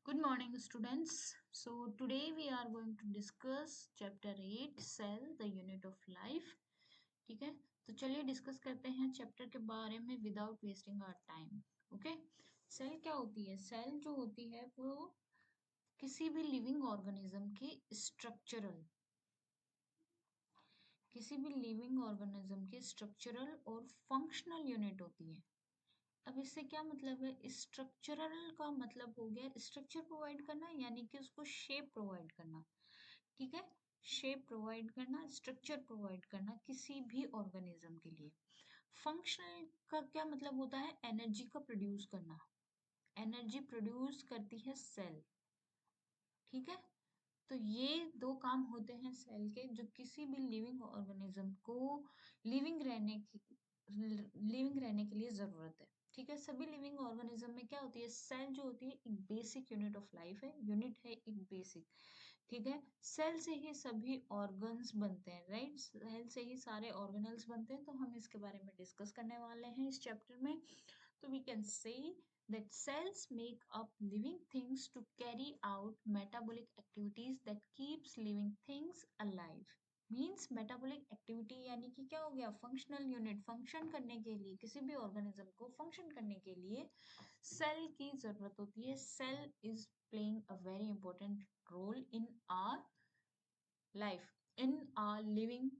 Good morning, students. So, today we are going to discuss chapter 8 Cell, the unit of life. ठीक है, तो चलिए discuss करते हैं चैप्टर के बारे में without wasting our time. Okay, cell क्या होती है? सेल जो होती है वो किसी भी लिविंग ऑर्गेनिज्म की स्ट्रक्चरल किसी भी लिविंग ऑर्गेनिज्म की स्ट्रक्चरल और फंक्शनल यूनिट होती है. अब इससे क्या मतलब है? स्ट्रक्चरल का मतलब हो गया स्ट्रक्चर प्रोवाइड करना, यानी कि उसको शेप प्रोवाइड करना. ठीक है, शेप प्रोवाइड करना, स्ट्रक्चर प्रोवाइड करना किसी भी ऑर्गेनिज्म के लिए. फंक्शनल का क्या मतलब होता है? एनर्जी का प्रोड्यूस करना. एनर्जी प्रोड्यूस करती है सेल. ठीक है, तो ये दो काम होते हैं सेल के जो किसी भी लिविंग ऑर्गेनिज्म को लिविंग रहने की लिविंग रहने के लिए जरूरत है. ठीक है, सभी लिविंग ऑर्गेनिज्म में क्या होती है? सेल जो होती है एक बेसिक यूनिट ऑफ लाइफ है, यूनिट है एक बेसिक. ठीक है, सेल से ही सभी ऑर्गन्स बनते हैं, राइट? सेल से ही सारे ऑर्गेनल्स बनते हैं, तो हम इसके बारे में डिस्कस करने वाले हैं इस चैप्टर में. So we can say that cells make up living things to carry out metabolic activities that keeps living things alive. Means metabolic activity यानी कि क्या हो गया? Functional unit. फंक्शन करने के लिए किसी भी ऑर्गेनिज्म को फंक्शन करने के लिए सेल की जरूरत होती है. Cell is playing a very important role in our life, in our living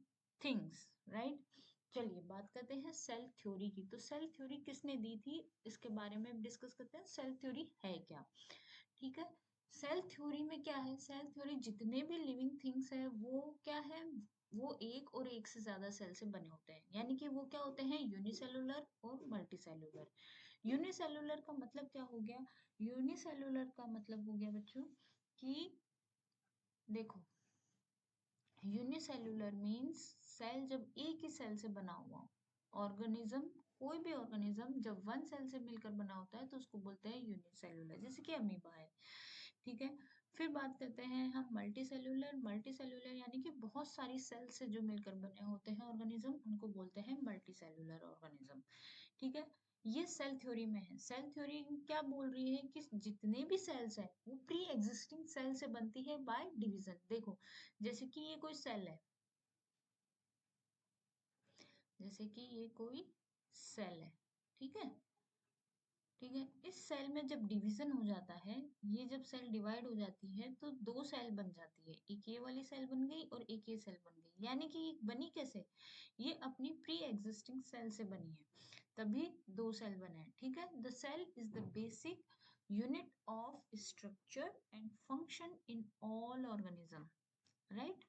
things, right? चलिए बात करते हैं सेल थ्योरी की. तो सेल थ्योरी किसने दी थी इसके बारे में डिस्कस करते हैं. सेल थ्योरी है क्या? ठीक है, सेल थ्योरी में क्या है? सेल थ्योरी जितने भी लिविंग थिंग्स है वो क्या है? वो एक और एक से ज्यादा सेल से बने होते हैं, यानी कि वो क्या होते हैं? यूनिसेलुलर और मल्टीसेलुलर. यूनिसेलुलर का मतलब क्या हो गया? यूनिसेलुलर का मतलब हो गया बच्चों कि देखो, यूनिसेलुलर मीन्स सेल जब एक ही सेल से बना हुआ हो. ऑर्गेनिज्म, कोई भी ऑर्गेनिज्म जब वन सेल से मिलकर बना होता है तो उसको बोलते हैं यूनिसेलुलर, जैसे कि अमीबा है. ठीक है, फिर बात करते हैं हम मल्टी सेलुलर. मल्टी सेलुलर यानी कि बहुत सारी सेल से जो मिलकर बने होते हैं ऑर्गेनिज्म, उनको बोलते हैं मल्टी सेलुलर ऑर्गेनिज्म. ठीक है, ये सेल थ्योरी में है. सेल थ्योरी क्या बोल रही है कि जितने भी सेल्स हैं वो प्री एग्जिस्टिंग सेल से बनती है बाय डिवीजन. देखो, जैसे कि ये कोई सेल है, जैसे कि ये कोई सेल है. ठीक है, ठीक है, इस सेल में जब डिवीजन हो जाता है, ये जब सेल डिवाइड हो जाती है तो दो सेल बन जाती है. एक ये वाली सेल बन गई और एक ये सेल बन गई. यानी कि ये बनी कैसे? ये अपनी प्री एग्जिस्टिंग सेल से बनी है, तभी दो सेल बने हैं. ठीक है, the cell is the basic unit of structure and function in all organism, right?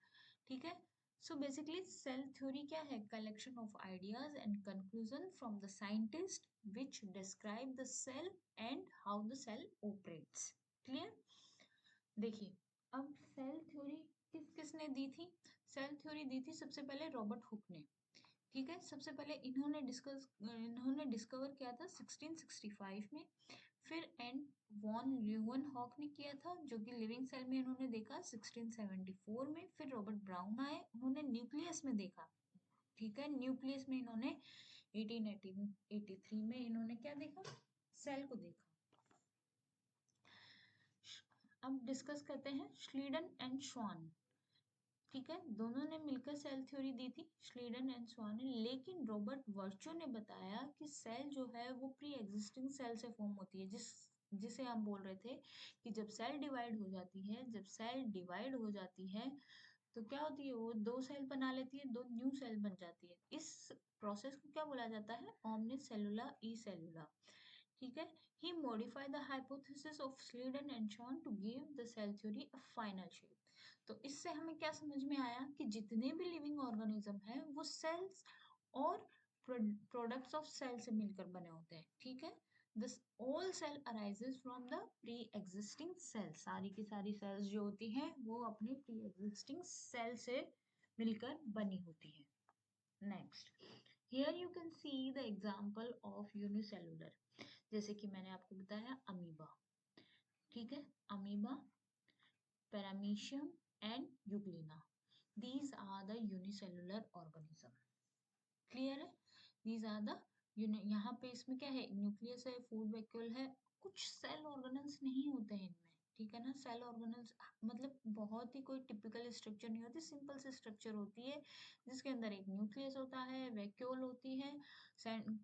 ठीक है, सो बेसिकली सेल थ्योरी क्या है? Collection of ideas and conclusion from the scientist which describe the cell and how the cell operates. Clear? देखिए, अब cell theory किसने दी थी? Cell theory दी थी सबसे पहले रॉबर्ट हुक ने. ठीक है, सबसे पहले इन्होंने डिस्कवर किया था 1665 में. फिर एंड वॉन ल्यूवेनहॉक ने किया था, जो कि लिविंग सेल में इन्होंने देखा 1674 में. फिर रॉबर्ट ब्राउन आए, उन्होंने न्यूक्लियस में देखा. ठीक है, न्यूक्लियस में इन्होंने 1883 में इन्होंने क्या देखा? सेल को देखा. अब डिस्कस करते हैं श्लीडन एंड श्वान. ठीक है, दोनों ने मिलकर सेल थ्योरी दी थी, श्लीडन एंड स्वान ने. लेकिन रॉबर्ट वर्चो ने बताया कि सेल जो है वो प्री एग्जिस्टिंग सेल से फॉर्म होती है, जिसे हम बोल रहे थे कि जब सेल डिवाइड हो जाती है, जब सेल डिवाइड हो जाती है तो क्या होती है? वो दो सेल बना लेती है, दो न्यू सेल बन जाती है. इस प्रोसेस को क्या बोला जाता है? ऑमनी सेलुला ई सेलुला. ठीक है, he modified the hypothesis of Schleiden and Schwann to give the cell theory a final shape. तो इससे हमें क्या समझ में आया कि जितने भी लिविंग ऑर्गेनिज्म हैं वो सेल्स और प्रोडक्ट्स ऑफ सेल से मिलकर बने होते हैं. ठीक है, this all cell arises from the pre existing cell. सारी की सारी सेल्स जो होती हैं वो अपनी प्री एग्जिस्टिंग सेल से मिलकर बनी होती है. Next, here you can see the example of unicellular. जैसे कि मैंने आपको बताया अमीबा. ठीक है, amoeba, paramecium and Euglena, these are the unicellular organism. Clear है? these are the यहाँ पे इसमें क्या है? न्यूक्लियस है, फूड वैक्यूल है, कुछ सेल ऑर्गेनल्स नहीं होते हैं इनमें. ठीक है ना। सेल ऑर्गेनल्स मतलब बहुत ही कोई टिपिकल स्ट्रक्चर नहीं होती, सिंपल सी स्ट्रक्चर होती है जिसके अंदर एक न्यूक्लियस होता है, वैक्यूल होती है,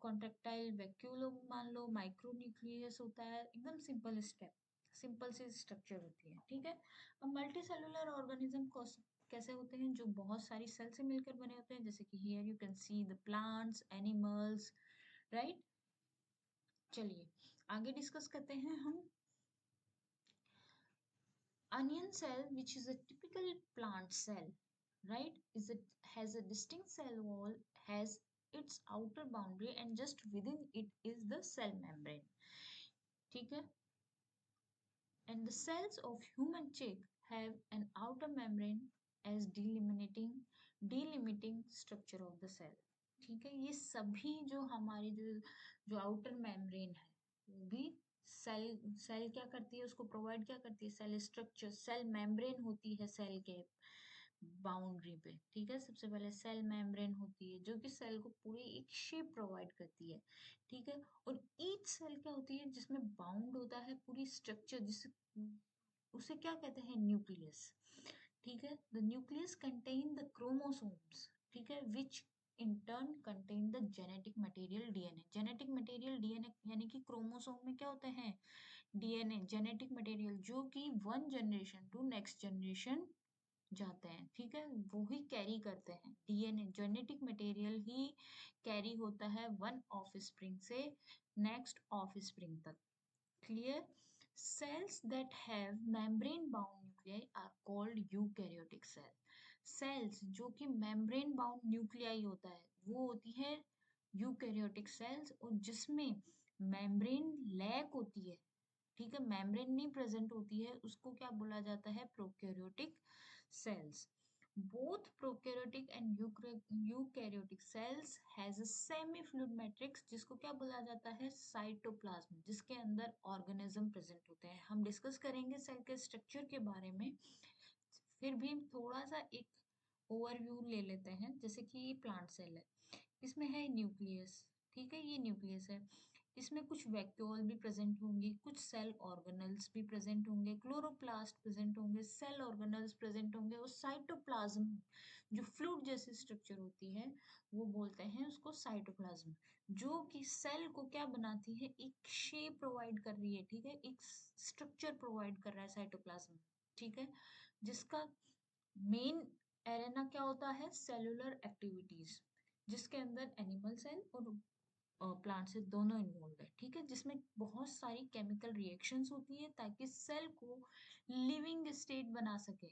कॉन्ट्रेक्टाइल वैक्यूल मान लो, माइक्रो न्यूक्लियस होता है, एकदम सिंपल सी स्ट्रक्चर होती है। ठीक है। अब मल्टी सेलुलर ऑर्गेनिज्म कैसे होते हैं, जो बहुत सारी सेल से मिलकर बने होते हैं, जैसे कि here you can see the plants, animals, right. चलिए आगे डिस्कस करते हैं हम। Onion cell, which is a typical plant cell, right, has a distinct cell wall, has its outer boundary, and just within it is the cell membrane. ठीक है। And the cells of human chick have an outer membrane as delimiting structure of the cell. ठीक है। ये सभी जो हमारी जो outer membrane है वो भी सेल सेल क्या करती है, उसको प्रोवाइड क्या करती है, सेल स्ट्रक्चर, सेल मेम्ब्रेन होती है सेल के बाउंड्री पे। ठीक है। सबसे पहले सेल मेम्ब्रेन होती है जो कि सेल को पूरी एक शेप प्रोवाइड करती है। ठीक है। और ईच सेल क्या होती है जिसमें बाउंड होता है पूरी स्ट्रक्चर, जिस उसे क्या कहते हैं, न्यूक्लियस। ठीक है। The nucleus contain the chromosomes, ठीक है, which in turn contain the genetic material DNA. Genetic material DNA यानी कि क्रोमोसोम में क्या होते हैं, डीएनए, जेनेटिक मटेरियल, जो कि one generation to next generation जाते हैं। ठीक है। वो ही कैरी करते हैं, डीएनए जेनेटिक मटेरियल ही कैरी होता है वन ऑफ स्प्रिंग से नेक्स्ट ऑफ स्प्रिंग तक। Clear? Cells that have membrane bound nuclei are called eukaryotic cell. Cells जो कि membrane bound nuclei होता है वो होती है eukaryotic cells, और जिसमें membrane lack होती है, ठीक है, membrane नहीं present होती है, उसको क्या बोला जाता है, prokaryotic cells. Both prokaryotic and eukaryotic cells has a semi-fluid matrix, जिसको क्या बोला जाता है, साइटोप्लाज्म, जिसके अंदर ऑर्गेनिज्म प्रेजेंट होते हैं। हम डिस्कस करेंगे सेल के स्ट्रक्चर के बारे में, फिर भी थोड़ा सा एक ओवरव्यू ले लेते हैं। जैसे कि ये प्लांट सेल है, इसमें है न्यूक्लियस, ठीक है, ये न्यूक्लियस है, इसमें कुछ वैक्यूल भी प्रेजेंट होंगी, कुछ सेल ऑर्गेनल्स भी प्रेजेंट होंगे, क्लोरोप्लास्ट प्रेजेंट होंगे, सेल ऑर्गेनल्स प्रेजेंट होंगे, और साइटोप्लाज्म जो फ्लूइड जैसी स्ट्रक्चर होती है वो बोलते हैं उसको साइटोप्लाज्म, जो कि सेल को क्या बनाती है, एक शेप प्रोवाइड कर रही है। ठीक है। एक स्ट्रक्चर प्रोवाइड कर रहा है साइटोप्लाज्म। ठीक है। जिसका मेन एरेना क्या होता है, सेलुलर एक्टिविटीज, जिसके अंदर एनिमल सेल और प्लांट से दोनों इन्वॉल्व है। ठीक है। जिसमें बहुत सारी केमिकल रिएक्शंस होती है ताकि सेल को लिविंग स्टेट बना सके,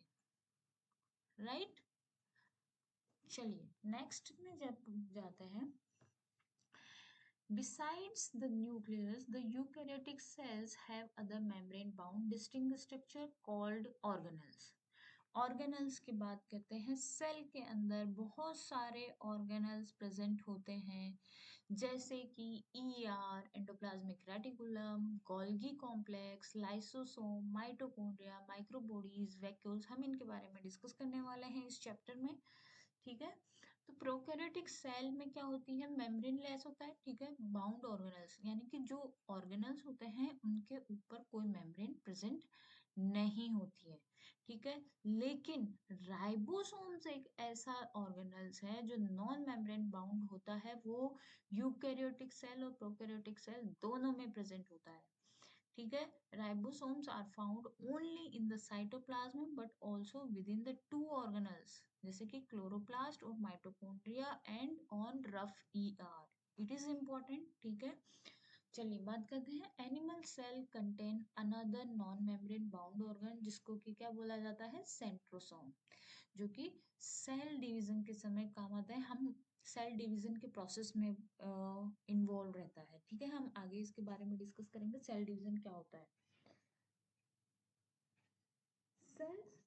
राइट। चलिए नेक्स्ट में जाते हैं। Besides the nucleus, the eukaryotic cells have other membrane-bound distinct structure called organelles. Organelles की बात करते हैं, सेल के अंदर बहुत सारे ऑर्गेनल्स प्रेजेंट होते हैं, जैसे कि ER, endoplasmic reticulum, Golgi complex, lysosome, mitochondria, microbodies, vacuoles. हम इनके बारे में डिस्कस करने वाले हैं इस चैप्टर में। ठीक है। तो प्रोकैरियोटिक सेल में क्या होती है, मेम्ब्रेन लेस होता है, ठीक है, बाउंड ऑर्गेनल्स, यानी कि जो ऑर्गेनल्स होते हैं उनके ऊपर कोई मेम्ब्रेन प्रेजेंट नहीं होती है। ठीक है। लेकिन राइबोसोम्स एक ऐसा ऑर्गेनल्स है जो नॉन मेम्ब्रेन बाउंड होता है, वो यूकैरियोटिक सेल और प्रोकैरियोटिक सेल दोनों में प्रेजेंट होता है। ठीक है। Ribosomes are found only in the cytoplasm but also within the two organelles, जैसे कि क्लोरोप्लास्ट और mitochondria and on rough ER. It is important. ठीक है। चलिए बात करते हैं, animal cell contain another non membrane bound organ, जिसको कि क्या बोला जाता है, सेंट्रोसोम, जो कि सेल डिवीजन के समय काम आता है। हम सेल डिवीजन के प्रोसेस में इन्वॉल्व रहता है। ठीक है। हम आगे इसके बारे में डिस्कस करेंगे, सेल डिवीजन क्या होता है। Cells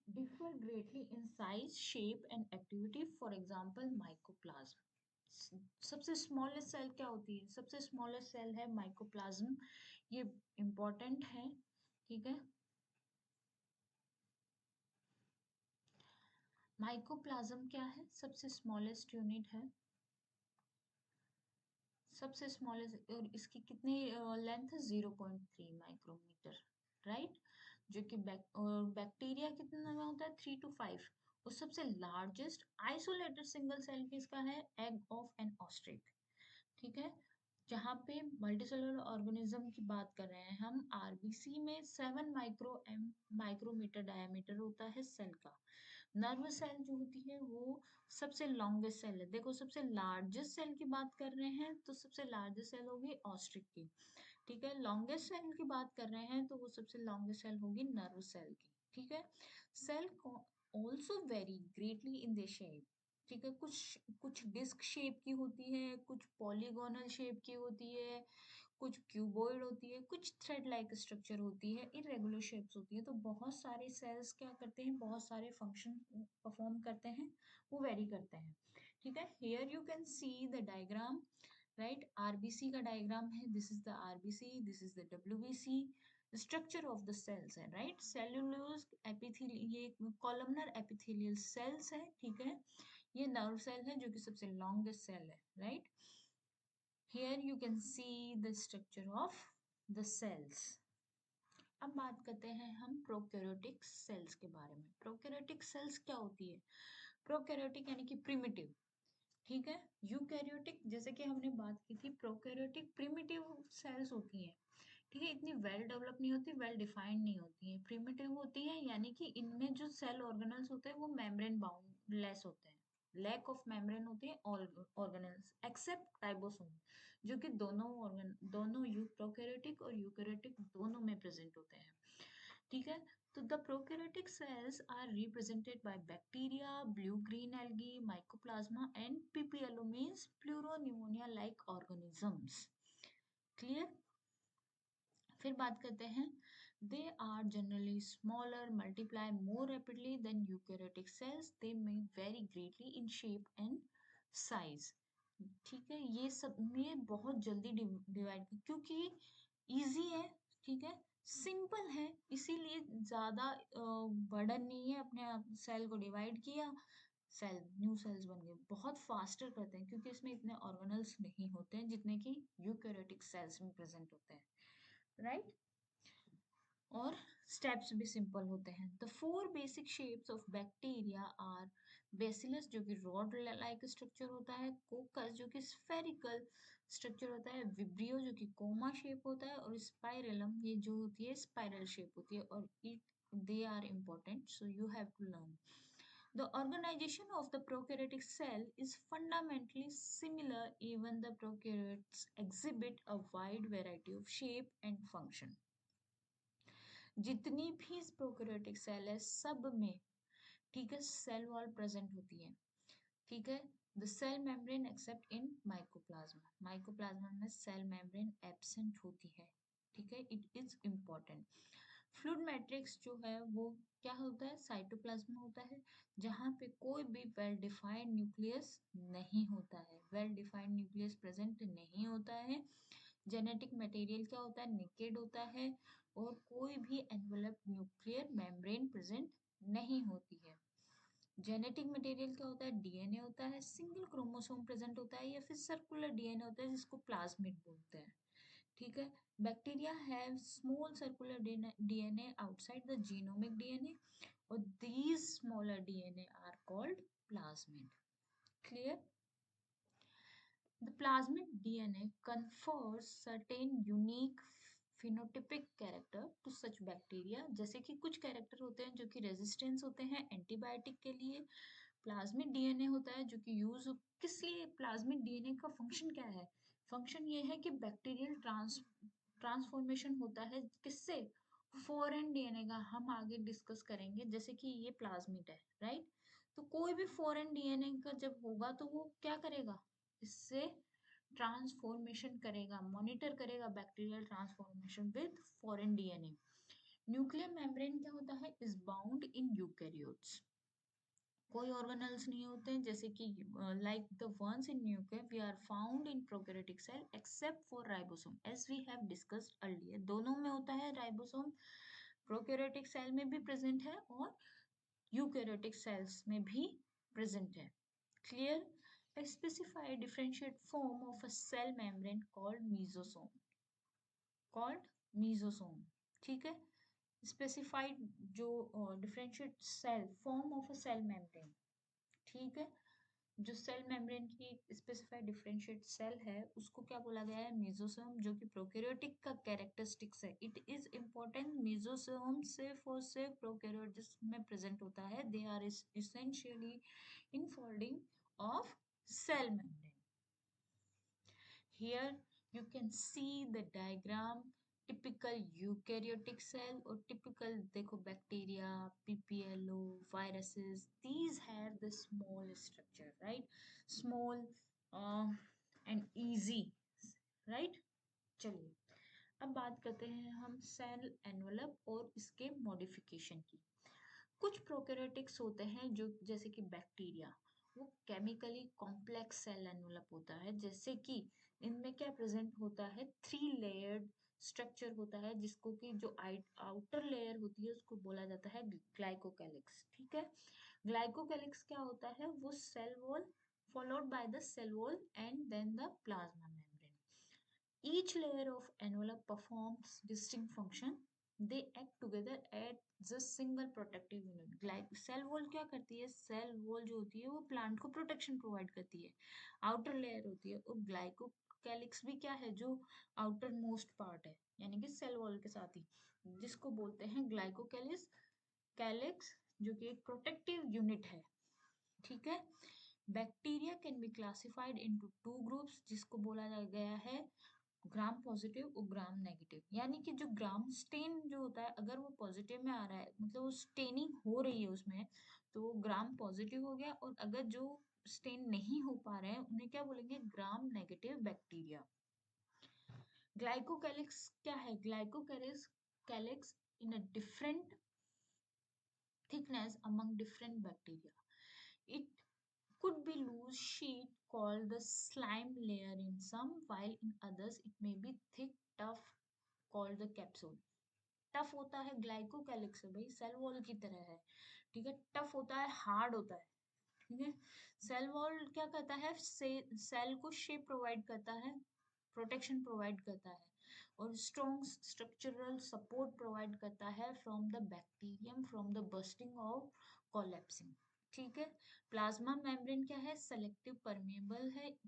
differ greatly in size, shape and activity. For example, mycoplasm। सबसे स्मॉलेस्ट सेल क्या होती है, सबसे स्मॉलेस्ट सेल है माइकोप्लाज्म, ये इंपॉर्टेंट है। ठीक है। माइकोप्लाज्म क्या है, सबसे स्मॉलेस्ट यूनिट है, सबसे स्मॉलेस्ट, और इसकी कितनी लेंथ है, 0.3 माइक्रोमीटर, राइट। जो कि बैक्टीरिया कितना में होता है 3 to 5। और सबसे लार्जेस्ट आइसोलेटेड सिंगल सेल किसका है, एग ऑफ एन ऑस्ट्रिच। ठीक है, जहाँ पे मल्टीसेलुलर ऑर्गेनिज्म की बात कर रहे हैं हम, आरबीसी में 7 माइक्रोमीटर डायमीटर होता है सेल का। नर्व सेल जो होती है वो सबसे लॉन्गेस्ट सेल है। देखो सबसे लार्जेस्ट सेल की बात कर रहे हैं तो सबसे लार्जेस्ट सेल होगी ऑस्ट्रिच की। ठीक है, लॉन्गेस्ट सेल की बात कर रहे हैं तो वो सबसे लॉन्गेस्ट सेल होगी नर्व सेल की। ठीक है, cell also very greatly in the shape. ठीक है, कुछ कुछ डिस्क शेप की होती है, कुछ पॉलीगोनल शेप की होती है, कुछ क्यूबॉइड होती है, कुछ थ्रेड लाइक स्ट्रक्चर होती है, इरेगुलर शेप्स होती है। तो बहुत सारे सेल्स क्या करते हैं, बहुत सारे फंक्शन परफॉर्म करते हैं, वो वेरी करते हैं। ठीक है, here you can see the diagram, right. RBC का डायग्राम है, this is the RBC, this is the WBC. Structure of the cells है, राइट। सेल्यूलोज एपिथेलियल, ये कॉलमनर एपिथेलियल सेल्स है। ठीक है, ये नर्व सेल है जो कि सबसे लॉन्गेस्ट सेल है, right. Here you can see the structure of the cells. अब बात करते हैं हम प्रोकैरियोटिक सेल्स के बारे में। प्रोकैरियोटिक सेल्स क्या होती है, प्रोकैरियोटिक यानी कि प्रिमिटिव। ठीक है, यूकैरियोटिक जैसे कि हमने बात की थी, प्रोकैरियोटिक प्रिमिटिव सेल्स होती हैं। ठीक है, इतनी वेल डेवलप नहीं होती, वेल डिफाइंड नहीं होती है, प्रिमिटिव होती है, यानी कि इनमें जो सेल ऑर्गेनल्स होते हैं वो मेम्ब्रेन बाउंडलेस होते हैं, लैक ऑफ मेम्ब्रेन होते हैं ऑर्गेनल्स एक्सेप्ट राइबोसोम, जो कि दोनों प्रोकैरियोटिक और यूकैरियोटिक दोनों में प्रेजेंट होते हैं। ठीक है, तो the prokaryotic cells are represented by bacteria, blue-green algae, mycoplasma and PPLO means pleuropneumonia-like organisms. Clear? फिर बात करते हैं, they are generally smaller, multiply more rapidly than eukaryotic cells. They may vary greatly in shape and size. ठीक है, ये सब में बहुत जल्दी डिवाइड, क्योंकि इजी है। ठीक है, सिंपल है, इसीलिए ज्यादा बर्डन नहीं है, अपने आप सेल को डिवाइड किया, सेल न्यू सेल्स बन गए। बहुत फास्टर करते हैं क्योंकि इसमें इतने ऑर्गेनल्स नहीं होते हैं जितने कि यूकैरियोटिक सेल्स में प्रेजेंट होते हैं, राइट। और स्टेप्स भी सिंपल होते हैं। The 4 basic shapes of bacteria are bacillus जो कि रॉड लाइक स्ट्रक्चर होता है, कोकस जो कि स्फेरिकल स्ट्रक्चर होता है, विब्रियो जो कि कोमा शेप होता है, और स्पाइरलम ये जो होती है स्पाइरल शेप होती है। और it they are important, so you have to learn. The organization of the prokaryotic cell is fundamentally similar, even the prokaryotes exhibit a wide variety of shape and function. जितनी भी prokaryotic cell है सब में, ठीक है, cell wall present होती है। ठीक है, the cell membrane except in mycoplasma, mycoplasma में सेल मेम्ब्रेन एब्सेंट होती है। ठीक है, it is important. Fluid matrix जो है वो क्या होता है, साइटोप्लाज्म होता है, जहाँ पे कोई भी वेल डिफाइंड न्यूक्लियस नहीं होता है, वेल डिफाइंड न्यूक्लियस प्रेजेंट नहीं होता है। जेनेटिक मटेरियल क्या होता है, नेकेड होता है, और कोई भी एनवेलप न्यूक्लियर मेम्ब्रेन प्रेजेंट नहीं होती है। जेनेटिक मटेरियल क्या होता है, डीएनए होता है, सिंगल क्रोमोसोम प्रेजेंट होता है, या फिर सर्कुलर डीएनए होता है जिसको प्लाज्मिड बोलते हैं। ठीक है, bacteria have small circular DNA outside the genomic DNA, और these smaller DNA are called plasmid. Clear? The plasmid DNA confers certain unique phenotypic character to such bacteria, जैसे कि कुछ कैरेक्टर होते हैं जो कि रेजिस्टेंस होते हैं एंटीबायोटिक के लिए। प्लाज्मिड डीएनए होता है जो कि यूज, किस लिए प्लाज्मिड डीएनए का फंक्शन क्या है, फंक्शन ये है कि बैक्टीरियल ट्रांसफॉर्मेशन होता है, किससे, फॉरेन डीएनए का, हम आगे डिस्कस करेंगे। जैसे कि ये प्लाज्मिड है, राइट, तो कोई भी फॉरेन डीएनए का जब होगा तो वो क्या करेगा, इससे ट्रांसफॉर्मेशन करेगा, मॉनिटर करेगा bacterial transformation with foreign DNA. Nuclear membrane क्या होता है, इज बाउंड इन यूकैरियोट्स, कोई ऑर्गेनल्स नहीं होते हैं, जैसे कि like the ones in nuclear we are found in prokaryotic cell except for ribosome, as we have discussed earlier. दोनों में होता है राइबोसोम, प्रोकैरियोटिक सेल में भी प्रेजेंट है और यूकैरियोटिक सेल्स में भी प्रेजेंट है। Clear? A specified differentiate form of a cell membrane called mesosome, ठीक है, स्पेसिफाइड जो differentiate cell form of a cell membrane, ठीक है, जो सेल मेम्ब्रेन की स्पेसिफाइड डिफरेंशिएट सेल है उसको क्या बोला गया है, मेसोसोम, जो कि प्रोकैरियोटिक का कैरेक्टरिस्टिक्स है। इट इज इम्पोर्टेंट, मेसोसोम सिर्फ और सिर्फ प्रोकैरियोट्स में प्रेजेंट होता है। They are essentially infolding of cell membrane. Here you can see the diagram, typical eukaryotic cell or typical देखो bacteria, PPLO, viruses, these have the small structure, right? Small and easy, right? चलिए अब बात करते हैं हम cell envelope और इसके modification की। कुछ प्रोकैरियोटिक्स होते हैं जो जैसे कि बैक्टीरिया, वो केमिकली कॉम्प्लेक्स सेल एनवलप होता है, जैसे कि इनमें क्या प्रेजेंट होता है, 3 लेयर्ड स्ट्रक्चर होता है, जिसको कि जो आउटर लेयर होती है उसको बोला जाता है ग्लाइकोकैलिक्स, ठीक है। ग्लाइकोकैलिक्स क्या होता है, वो cell wall followed by the cell wall and then the plasma membrane. Each layer of envelope performs distinct function. They act together as a single protective unit. Cell wall क्या करती है, cell wall जो होती है वो plant को protection provide करती है, आउटर लेयर होती है। और ग्लाइकोकैलिक्स भी क्या है, जो आउटर मोस्ट पार्ट है, यानी कि सेल वॉल के साथ ही, जिसको बोलते हैं ग्लाइकोकैलिक्स कैलिक्स, जो कि एक प्रोटेक्टिव यूनिट है, ठीक है। Bacteria can be classified into 2 groups, जिसको बोला गया है ग्राम पॉजिटिव और ग्राम नेगेटिव। यानी कि जो ग्राम स्टेन जो होता है, अगर वो पॉजिटिव में आ रहा है, मतलब वो स्टेनिंग हो रही है उसमें, तो वो ग्राम पॉजिटिव हो गया। और अगर जो स्टेन नहीं हो पा रहे हैं उन्हें क्या बोलेंगे, ग्राम नेगेटिव बैक्टीरिया। ग्लाइकोकैलिक्स क्या है, glycocalyx calyx in a different thickness among different bacteria. It could be loose sheet called the slime layer in some, while in others it may be thick tough called the capsule. Tough होता है glycocalyx है भाई, cell wall की तरह है, ठीक है। Tough होता है, हार्ड होता है, ठीक है। सेल वॉल क्या करता है, सेल को शेप प्रोवाइड करता है, प्रोटेक्शन प्रोवाइड करता है, और स्ट्रॉन्ग स्ट्रक्चरल सपोर्ट प्रोवाइड करता है from the bacterium from the bursting और कोलैप्सिंग, ठीक है। प्लाज्मा मेम्ब्रेन क्या है, सेलेक्टिव परमेबल है,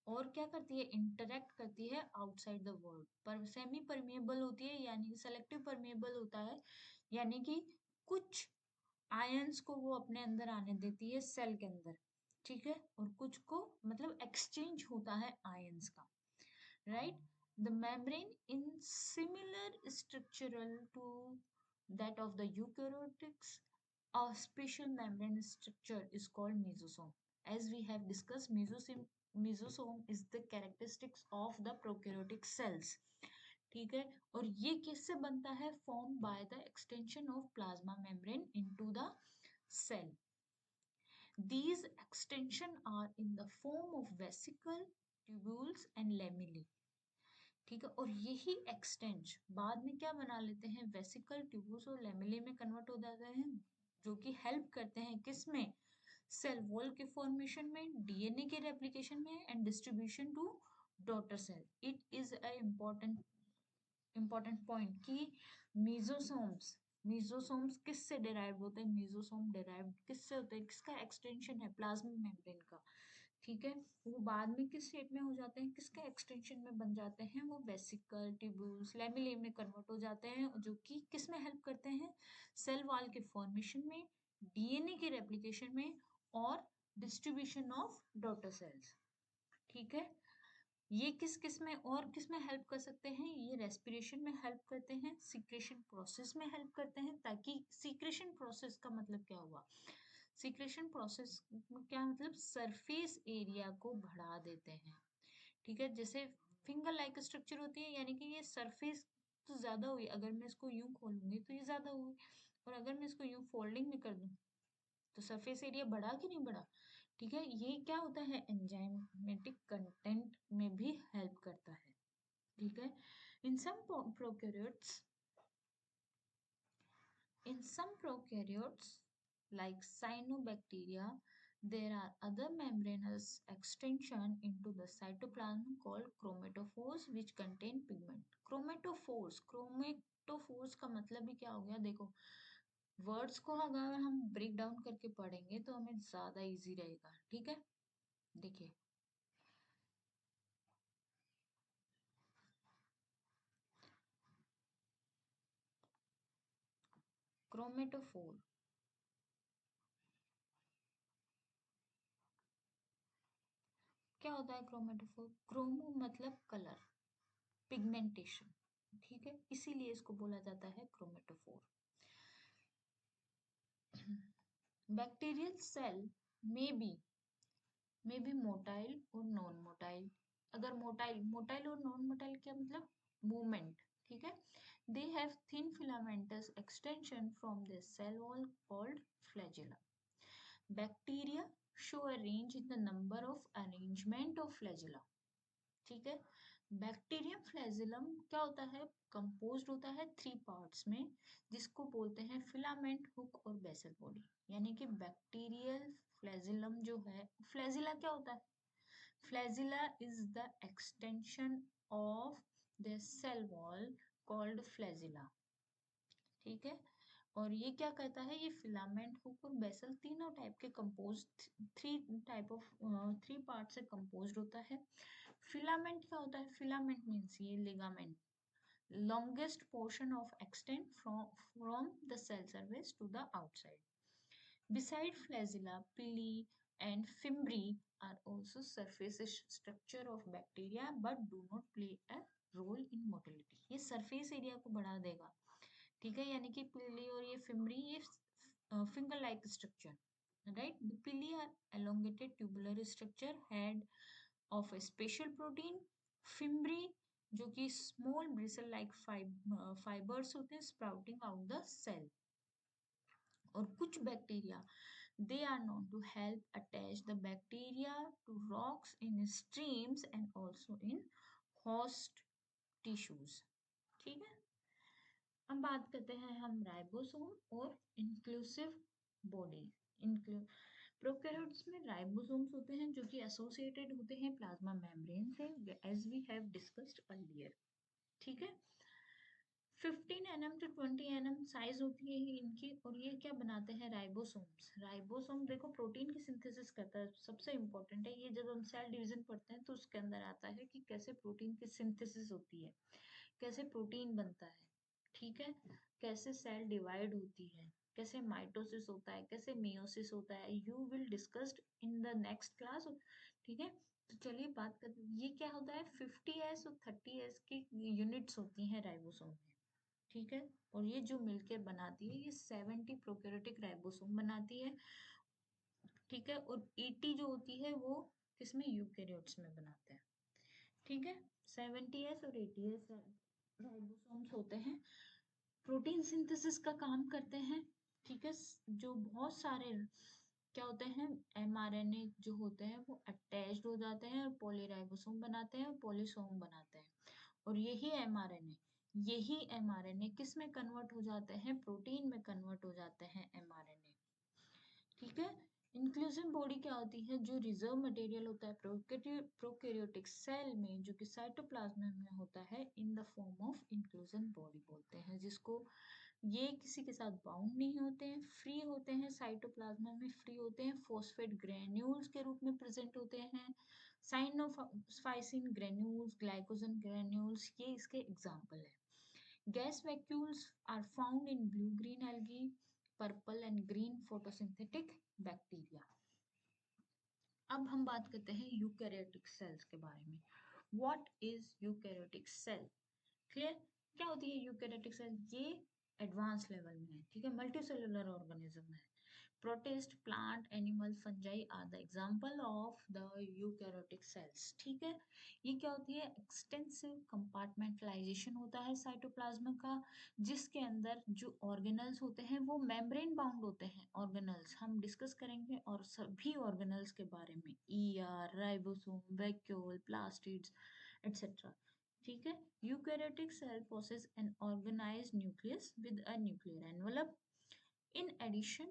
और क्या करती है, इंटरेक्ट करती है आउटसाइड द वर्ल्ड। पर सेमी परमेबल होती है, यानी सेलेक्टिव परमेबल होता है, यानी कि कुछ आयंस को वो अपने अंदर आने देती है सेल के अंदर, ठीक है, और कुछ को मतलब एक्सचेंज होता है आयंस का, right? The membrane in similar structural to that of the eukaryotics, a special membrane structure is called mesosome. As we have discussed, mesosome is the characteristics of the prokaryotic cells, ठीक है। और ये किससे बनता है, form by the extension of plasma membrane into the cell. These extension are in the form of vesicle, tubules and lamellae, ठीक है। और यही एक्सटेंज बाद में क्या बना लेते हैं, वेसिकल, ट्यूबुल्स और लेमेले में कन्वर्ट हो जाते हैं, जो कि हेल्प करते हैं किस में, सेल वॉल के फॉर्मेशन में, डीएनए के रेप्लिकेशन में and distribution to daughter cell. It is a important point कि मीजोसोम्स किससे डिराइव होते हैं, मीजोसोम डिराइव किससे होते हैं, किसका एक्सटेंशन है, प्लाज्मा मेम्ब्रेन का, ठीक है। वो बाद में किस शेप में हो जाते हैं, किसके एक्सटेंशन में बन जाते हैं, वो वेसिकल, ट्यूब्यूल्स, लेमिले में कन्वर्ट हो जाते हैं, जो कि किस में हेल्प करते हैं, सेल वॉल के फॉर्मेशन में, डीएनए के रेप्लिकेशन में और डिस्ट्रीब्यूशन ऑफ डॉटर सेल्स, ठीक है। ये किस किस में और किस में हेल्प कर सकते हैं, ये रेस्पिरेशन में हेल्प करते हैं, सीक्रेशन प्रोसेस में हेल्प करते हैं, ताकि सीक्रेशन प्रोसेस का मतलब क्या हुआ, सीक्रेशन प्रोसेस क्या मतलब, सरफेस एरिया को बढ़ा देते हैं, ठीक है। जैसे फिंगर लाइक स्ट्रक्चर होती है, यानी कि ये सरफेस तो ज्यादा हुई, अगर मैं इसको यूं खोलूंगी तो ये ज्यादा हुई, और अगर मैं इसको यूं फोल्डिंग में कर दूं तो सरफेस एरिया बढ़ा कि नहीं बढ़ा, ठीक है। ये क्या होता है, एंजाइमेटिक कंटेंट में भी हेल्प करता है, ठीक है। इन सम prokaryotes in some prokaryotes like cyanobacteria, There are other membranous extension into the cytoplasm called chromatophores which contain pigment. Chromatophores का मतलब ही क्या हो गया, देखो वर्ड्स को अगर हम ब्रेक डाउन करके पढ़ेंगे तो हमें ज्यादा इजी रहेगा, ठीक है। देखिए क्रोमेटोफोर क्या होता है। क्रोमेटोफोर, क्रोमो मतलब कलर, पिगमेंटेशन, ठीक है, इसीलिए इसको बोला जाता है क्रोमेटोफोर। बैक्टीरियल सेल में बी मोटाइल और नॉन मोटाइल। अगर मोटाइल, मोटाइल और नॉन मोटाइल क्या मतलब, मूवमेंट, ठीक है। They have thin filamentous extension from the cell wall called flagella. Bacteria show a range in the number of arrangement of flagella, ठीक है। Bacterium flagellum क्या होता है, कंपोज्ड होता है थ्री पार्ट्स में, जिसको बोलते हैं फिलामेंट, हुक और बेसल बॉडी। यानी कि बैक्टीरियल फ्लैजिलम जो है, फ्लैजिला क्या होता है, flagella is the extension of the cell wall called flagella, ठीक है। और ये क्या कहता है, ये फिलामेंट, हुक और बेसल तीनों टाइप के compose, three type of, three part से कंपोज्ड होता है। फिलामेंट क्या होता है, फिलामेंट मीन्स ये ligament, longest portion of extent from the cell surface to the outside. Beside flagella, pili and fimbriae are also surface structure of bacteria but do not play a role in motility. ये surface area को बढ़ा देगा, ठीक है। यानी कि पिली और ये फिम्बरी, ये finger like structure, right. The pili are elongated tubular structure head of a special protein. Fimbriae जो कि स्मॉल ब्रिसल लाइक फाइबर्स होते हैं स्प्राउटिंग आउट द सेल। और कुछ bacteria, they are known to help attach the bacteria to rocks in streams and also in host tissues, ठीक है। अब बात करते हैं हम राइबोसोम और इंक्लूसिव बॉडी। प्रोकैरियोट्स में राइबोसोम्स होते हैं जो कि एसोसिएटेड होते हैं प्लाज्मा मेम्ब्रेन से, as we have discussed earlier, ठीक है। 15 nm to 20 nm साइज होती है इनकी, और ये क्या बनाते हैं, राइबोसोम्स। राइबोसोम देखो प्रोटीन की सिंथेसिस करता है, सबसे इंपॉर्टेंट है ये। जब हम सेल डिवीजन पढ़ते हैं तो उसके अंदर आता है कि कैसे प्रोटीन की सिंथेसिस होती है, कैसे प्रोटीन बनता है, ठीक है, कैसे सेल डिवाइड होती है, कैसे माइटोसिस होता है, कैसे मियोसिस होता है, you will discussed in the next class, ठीक है। तो चलिए बात करते हैं, ये क्या होता है, 50s और 30s की यूनिट्स होती हैं राइबोसोम में, ठीक है। और ये जो मिलकर बनाती है, ये 70 प्रोकैरियोटिक राइबोसोम बनाती है, ठीक है। और 80 जो होती है वो किसमें, यूकैरियोट्स में बनाते हैं, ठीक है। 70s और 80s राइबोसोम्स होते हैं, प्रोटीन सिंथेसिस का काम करते हैं, ठीक है। जो बहुत सारे क्या होते हैं, एमआरएनए जो होते हैं वो अटैच्ड हो जाते हैं और पॉलीराइबोसोम बनाते हैं और पॉलीसोम बनाते हैं। और यही एमआरएनए किस में कन्वर्ट हो जाते हैं, प्रोटीन में कन्वर्ट हो जाते हैं एमआरएनए, ठीक है। इंक्लूसिव बॉडी क्या होती है, जो रिजर्व मटेरियल होता है प्रोकैरियोटिक सेल में, जो कि साइटोप्लाज्म में होता है, in the form of inclusion body बोलते हैं, जिसको ये किसी के साथ बाउंड नहीं होते हैं, फ्री होते हैं, साइटोप्लाज्म में फ्री होते हैं, फॉस्फेट ग्रेन्यूल्स के रूप में प्रेजेंट होते हैं, साइनोफाइसिन ग्रेन्यूल्स, ग्लाइकोजन ग्रेन्यूल्स, ये इसके एग्जाम्पल है। Gas vacuoles are found in blue-green algae, purple and green photosynthetic bacteria. अब हम बात करते हैं यूकैरियोटिक सेल्स के बारे में। What is eukaryotic cell? Clear, क्या होती है यूकैरियोटिक सेल? ये एडवांस लेवल में है, ठीक है, मल्टी सेलुलर ऑर्गेनिज्म है। Protist, plant, animal, fungi are the example of the eukaryotic cells, ठीक है। ये क्या होती है, एक्सटेंसिव कंपार्टमेंटलाइजेशन होता है साइटोप्लाज्म का, जिसके अंदर जो ऑर्गेनल्स होते हैं वो मेम्ब्रेन बाउंड होते हैं। ऑर्गेनल्स हम डिस्कस करेंगे और सभी ऑर्गेनल्स के बारे में, ER, ribosome, vacuole, plastids etcetera, ठीक है। Eukaryotic cell possess an organized nucleus with a nuclear envelope. In addition,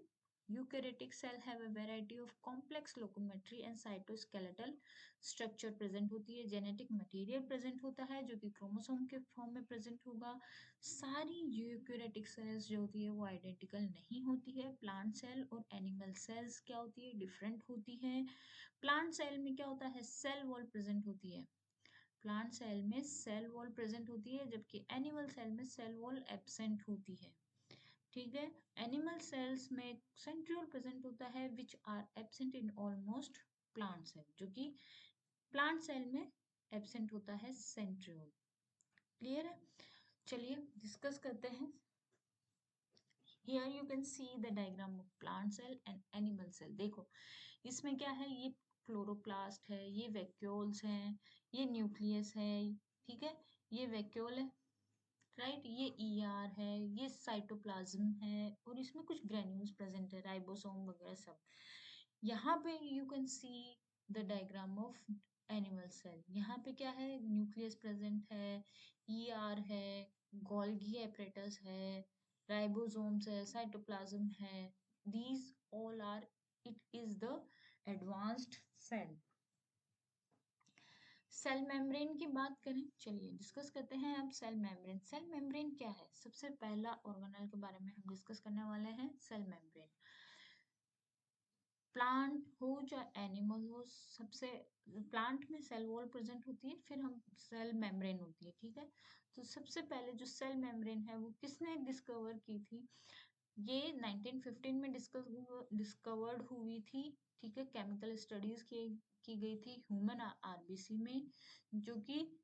eukaryotic cell have a variety of complex locomotory and cytoskeletal structure present होती है। जेनेटिक मटेरियल प्रेजेंट होता है जो कि chromosome के form में प्रेजेंट होगा। सारी यूकैरियोटिक सेल्स जो होती है वो आइडेंटिकल नहीं होती है। प्लांट सेल और एनिमल सेल्स क्या होती है, डिफरेंट होती है। प्लांट सेल में क्या होता है, सेल वॉल प्रेजेंट होती है। प्लांट सेल में सेल वॉल प्रेजेंट होती है, जबकि एनिमल सेल में सेल वॉल एब्सेंट होती है। ठीक है, एनिमल सेल्स में सेंट्रियोल प्रेजेंट होता है which are absent in almost plant cell, जो कि प्लांट सेल में एब्सेंट होता है सेंट्रियोल। क्लियर है? चलिए डिस्कस करते हैं। Here you can see the diagram of plant cell and animal cell. देखो इसमें क्या है, ये क्लोरोप्लास्ट है, ये वैक्यूल्स हैं, ये न्यूक्लियस है, ठीक है, ये वैक्यूल है, राइट, ये ईआर है, ये साइटोप्लाज्म है, और इसमें कुछ ग्रेन्यूल्स प्रेजेंट है, राइबोसोम वगैरह सब। यहाँ पे you can see the diagram of animal cell. यहाँ पे क्या है, न्यूक्लियस प्रेजेंट है, ईआर है, गोल्गी एपरेटस है, राइबोसोम्स है, साइटोप्लाज्म है। These all are, it is the advanced cell. Cell membrane की बात करें, चलिए डिस्कस करते हैं अब सेल मेम्ब्रेन। सेल मेम्ब्रेन क्या है, सबसे पहला ऑर्गेनेल के बारे में हम डिस्कस करने वाले हैं, सेल मेम्ब्रेन। प्लांट हो चाहे एनिमल हो, सबसे प्लांट में सेल वॉल प्रेजेंट होती है, फिर हम सेल मेम्ब्रेन होती है, ठीक है। तो सबसे पहले जो सेल मेम्ब्रेन है वो किसने डिस्कवर की थी, ये 1915 में डिस्कवर्ड हुई थी, ठीक है। केमिकल स्टडीज की गई थी ह्यूमन आरबीसी में, जो कि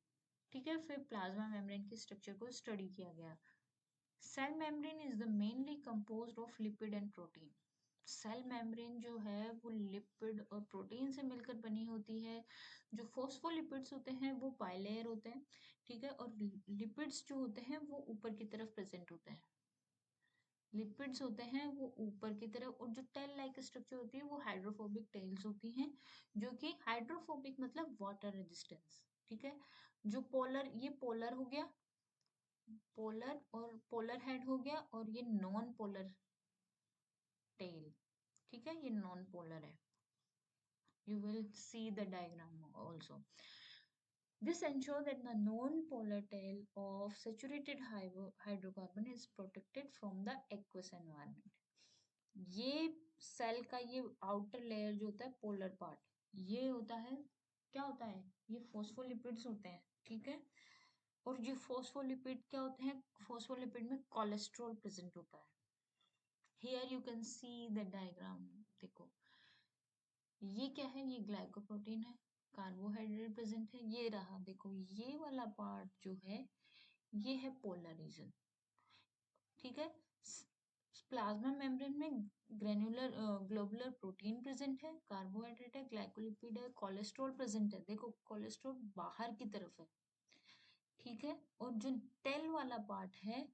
ठीक है, फिर प्लाज्मा मेम्ब्रेन के स्ट्रक्चर को स्टडी किया गया। Cell membrane is the mainly composed of lipid and protein. Cell membrane जो है वो लिपिड और प्रोटीन से मिलकर बनी होती है। जो फोस्फोलिपिड्स होते हैं वो बाइलेयर होते हैं, ठीक है, और लिपिड्स जो होते हैं वो ऊपर की तरफ प्रेजेंट होते हैं। लिपिड्स होते हैं वो ऊपर की तरफ, और जो टेल लाइक स्ट्रक्चर होती है वो हाइड्रोफोबिक टेल्स होती हैं, जो कि हाइड्रोफोबिक मतलब वाटर रेजिस्टेंस, ठीक है। जो पोलर, ये पोलर हो गया, पोलर और पोलर हेड हो गया, और ये नॉन पोलर टेल, ठीक है, ये नॉन पोलर है। You will see the diagram also. This ensures that the non-polar tail of saturated hydrocarbon is protected from the aqueous environment. ये सेल का ये आउटर लेयर जो होता है, पोलर पार्ट, ये होता है, क्या होता है, ये फोस्फोलिपिड्स होते हैं, ठीक है। और ये फोस्फोलिपिड क्या होते हैं, फोस्फोलिपिड में कोलेस्ट्रॉल प्रेजेंट होता है। Here you can see the diagram, देखो ये क्या है, ये ग्लाइकोप्रोटीन है, कार्बोहाइड्रेट प्रेजेंट है, ये रहा, देखो ये वाला पार्ट जो है ये है पोलर रीजन, ठीक है। प्लाज्मा मेम्ब्रेन में ग्रेनुलर ग्लोबुलर प्रोटीन प्रेजेंट है, कार्बोहाइड्रेट है, ग्लाइकोलिपिड है, कोलेस्ट्रॉल प्रेजेंट है, देखो कोलेस्ट्रॉल बाहर की तरफ है, ठीक है। और जो टेल वाला पार्ट है,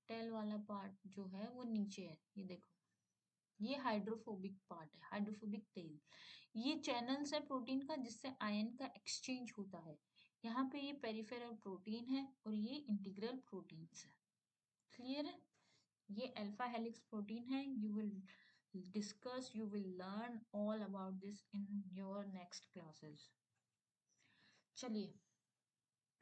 टेल वाला पार्ट जो है वो नीचे है, ये देखो, ये हाइड्रोफोबिक पार्ट है, हाइड्रोफोबिक टेल। ये चैनल्स है प्रोटीन का जिससे आयन का एक्सचेंज होता है। यहाँ पे ये पेरिफेरल प्रोटीन है और ये इंटीग्रल प्रोटीन्स है। क्लियर है? ये अल्फा हेलिक्स प्रोटीन है। You will discuss, you will learn all about this in your next classes. चलिए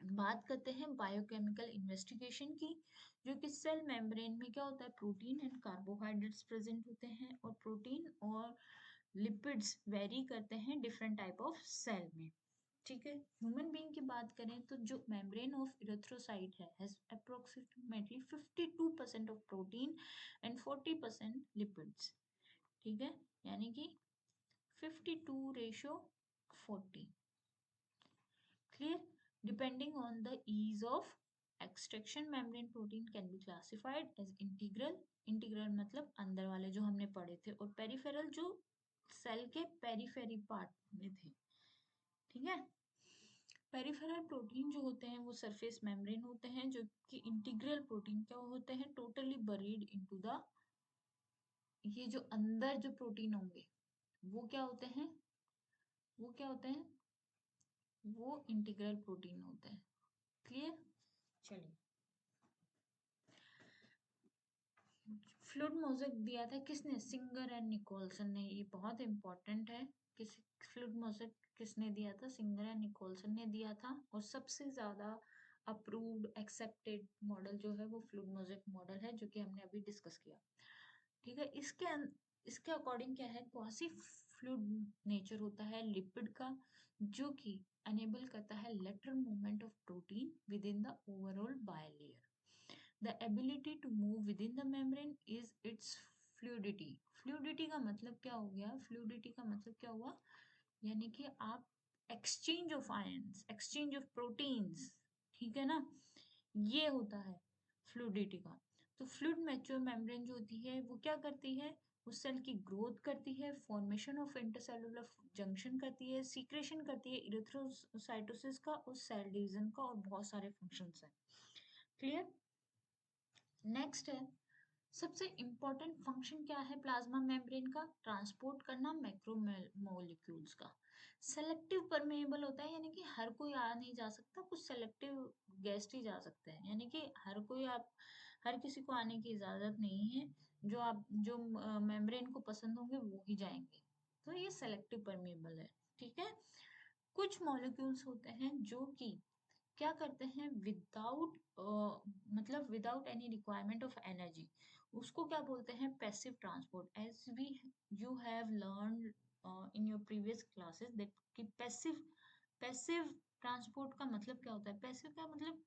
बात करते हैं बायोकेमिकल इन्वेस्टिगेशन की, जो कि सेल मेम्ब्रेन में क्या होता है, प्रोटीन एंड कार्बोहाइड्रेट्स प्रेजेंट होते हैं, और प्रोटीन और लिपिड्स वेरी करते हैं डिफरेंट टाइप ऑफ सेल में, ठीक है। ह्यूमन बीइंग की बात करें तो जो मेम्ब्रेन ऑफ इरिथ्रोसाइट है has approximately 52% of protein and 40% lipids, ठीक है, यानी कि 52:40। Clear? Depending on the ease of extraction, membrane protein can be classified as integral. Integral मतलब अंदर वाले जो हमने पढ़े थे, और पेरिफेरल जो सेल के पेरिफेरी पार्ट में थे, ठीक है। पेरिफेरल प्रोटीन जो होते हैं वो सरफेस मेम्ब्रेन होते हैं, जो कि इंटीग्रल प्रोटीन क्या होते हैं, टोटली बरीड इनटू द, ये जो अंदर जो प्रोटीन होंगे वो क्या होते हैं, वो क्या होते हैं, वो इंटीग्रल प्रोटीन होते हैं। क्लियर? चलिए फ्लूइड मोज़ेक दिया था किसने? सिंगर एंड निकोलसन ने। ये बहुत इंपॉर्टेंट है। किस फ्लूइड मोज़ेक किसने दिया था? सिंगर एंड निकोलसन ने दिया था। और सबसे ज्यादा अप्रूव्ड एक्सेप्टेड मॉडल जो है वो फ्लूइड मोज़ेक मॉडल है, जो कि हमने अभी डिस्कस किया। ठीक है, इसके अकॉर्डिंग क्या है, क्वासी फ्लूइड नेचर होता है लिपिड का, जो कि अनेबल करता है lateral movement of protein with in the overall bilayer. The ability to move within the membrane is its fluidity. Fluidity का मतलब क्या हो गया? फ्लूइडिटी का मतलब क्या हुआ? यानी कि आप exchange of ions, exchange of proteins, ठीक है ना, ये होता है फ्लूइडिटी का। तो फ्लूइड मैच्योर मेम्ब्रेन जो होती है वो क्या करती है? उस सेल की ग्रोथ करती है, फॉर्मेशन ऑफ इंटरसेलुलर जंक्शन करती है, सीक्रेशन करती है इरिथ्रोसाइटोसिस का और सेल डिवीजन का, और बहुत सारे फंक्शंस हैं। क्लियर? नेक्स्ट है, सबसे इम्पोर्टेंट फंक्शन क्या है प्लाज्मा मेम्ब्रेन का? ट्रांसपोर्ट करना मैक्रो मॉलिक्यूल्स का। सेलेक्टिव परमेएबल होता है, यानी कि हर कोई आ नहीं जा सकता, कुछ सेलेक्टिव गेस्ट ही जा सकते हैं, यानी कि हर किसी को आने की इजाजत नहीं है। जो मेम्ब्रेन को पसंद होंगे वो ही जाएंगे। तो ये सेलेक्टिव परमेएबल है। ठीक है, कुछ मॉलिक्यूल्स होते हैं जो कि क्या करते हैं, मतलब without any requirement of energy, उसको क्या बोलते हैं? Passive transport. As we you have learn in your previous classes that कि पैसिव ट्रांसपोर्ट का मतलब क्या होता है? पैसिव का मतलब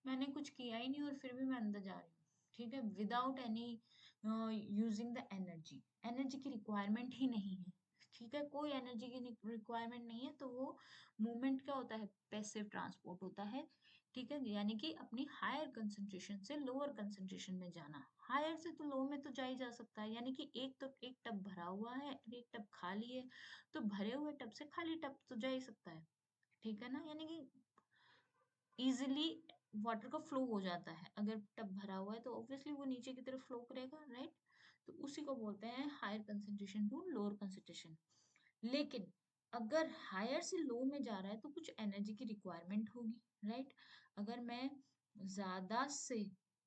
मैंने कुछ किया ही नहीं और फिर भी मैं अंदर जा रही हूँ। ठीक है, without any using the energy, energy की रिक्वायरमेंट ही नहीं है। ठीक है, कोई एनर्जी की रिक्वायरमेंट नहीं है, तो वो मूवमेंट क्या होता है? पैसिव ट्रांसपोर्ट होता है। ठीक है, यानी कि अपनी हायर कंसंट्रेशन से लोअर कंसंट्रेशन में जाना। हायर से तो लो में तो जा ही जा सकता है, यानी कि एक टब भरा हुआ है और एक टब खाली है, तो भरे हुए टब से खाली टब तो जा ही सकता है। ठीक है ना, यानी कि इजिली वाटर का फ्लो हो जाता है। अगर टब भरा हुआ है तो ऑब्वियसली वो नीचे की तरफ फ्लो करेगा, राइट? तो उसी को बोलते हैं higher concentration to lower concentration. लेकिन अगर हायर से लो में जा रहा है तो कुछ एनर्जी की रिक्वायरमेंट होगी, राइट? अगर मैं ज्यादा से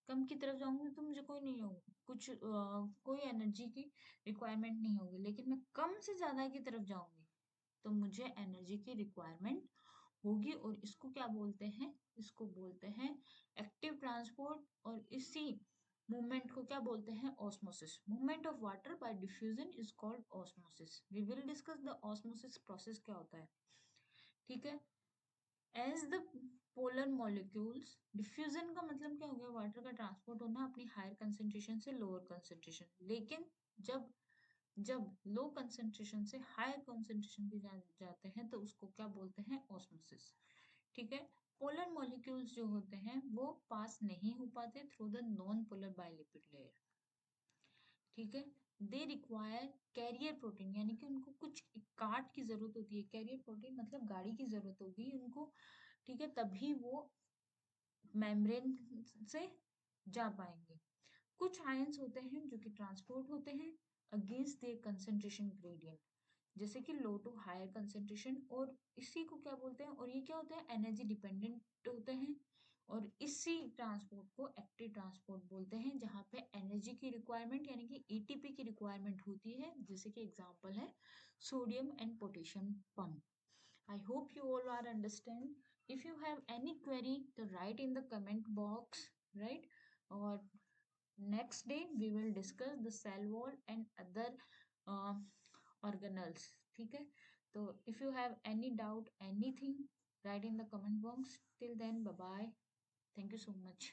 कम की तरफ जाऊंगी तो मुझे कोई नहीं होगा, कोई एनर्जी की रिक्वायरमेंट नहीं होगी। लेकिन मैं कम से ज्यादा की तरफ जाऊंगी तो मुझे एनर्जी की रिक्वायरमेंट होगी, और इसको क्या बोलते हैं? इसको बोलते हैं एक्टिव ट्रांसपोर्ट। और इसी मूवमेंट को क्या बोलते हैं? Osmosis. Movement of water by diffusion is called osmosis. We will discuss the osmosis process क्या होता है। ठीक है, as the polar molecules, diffusion का मतलब क्या हो गया? वाटर का ट्रांसपोर्ट होना अपनी हायर कंसेंट्रेशन से लोअर कंसेंट्रेशन। लेकिन जब जब लो कंसेंट्रेशन से हायर कंसेंट्रेशन पे जाते हैं तो उसको क्या बोलते हैं? ऑस्मोसिस। ठीक है, पोलर मॉलिक्यूल्स जो होते हैं वो पास नहीं हो पाते through the non polar bilipid layer. ठीक है, दे रिक्वायर कैरियर प्रोटीन, यानी कि उनको कुछ काट की जरूरत होती है। कैरियर प्रोटीन मतलब गाड़ी की जरूरत होगी उनको। ठीक है, तभी वो मेम्ब्रेन से जा पाएंगे। कुछ आयंस होते हैं जो कि ट्रांसपोर्ट होते हैं अगेंस्ट देयर कंसंट्रेशन ग्रेडियंट, जैसे कि लो टू हायर कंसंट्रेशन, और इसी को क्या बोलते हैं? और ये क्या होते हैं? एनर्जी डिपेंडेंट होते हैं। और इसी ट्रांसपोर्ट को एक्टिव ट्रांसपोर्ट बोलते हैं, जहाँ पे एनर्जी की रिक्वायरमेंट यानी कि एटीपी की रिक्वायरमेंट होती है, जैसे कि एग्जांपल है sodium and potassium pump. I hope you all are understand. If you have any query, to write in the comment box, right? Or next day we will discuss the cell wall and other uh, organelles. ठीक है? तो if you have any doubt, anything, write in the comment box. Till then, bye bye. Thank you so much.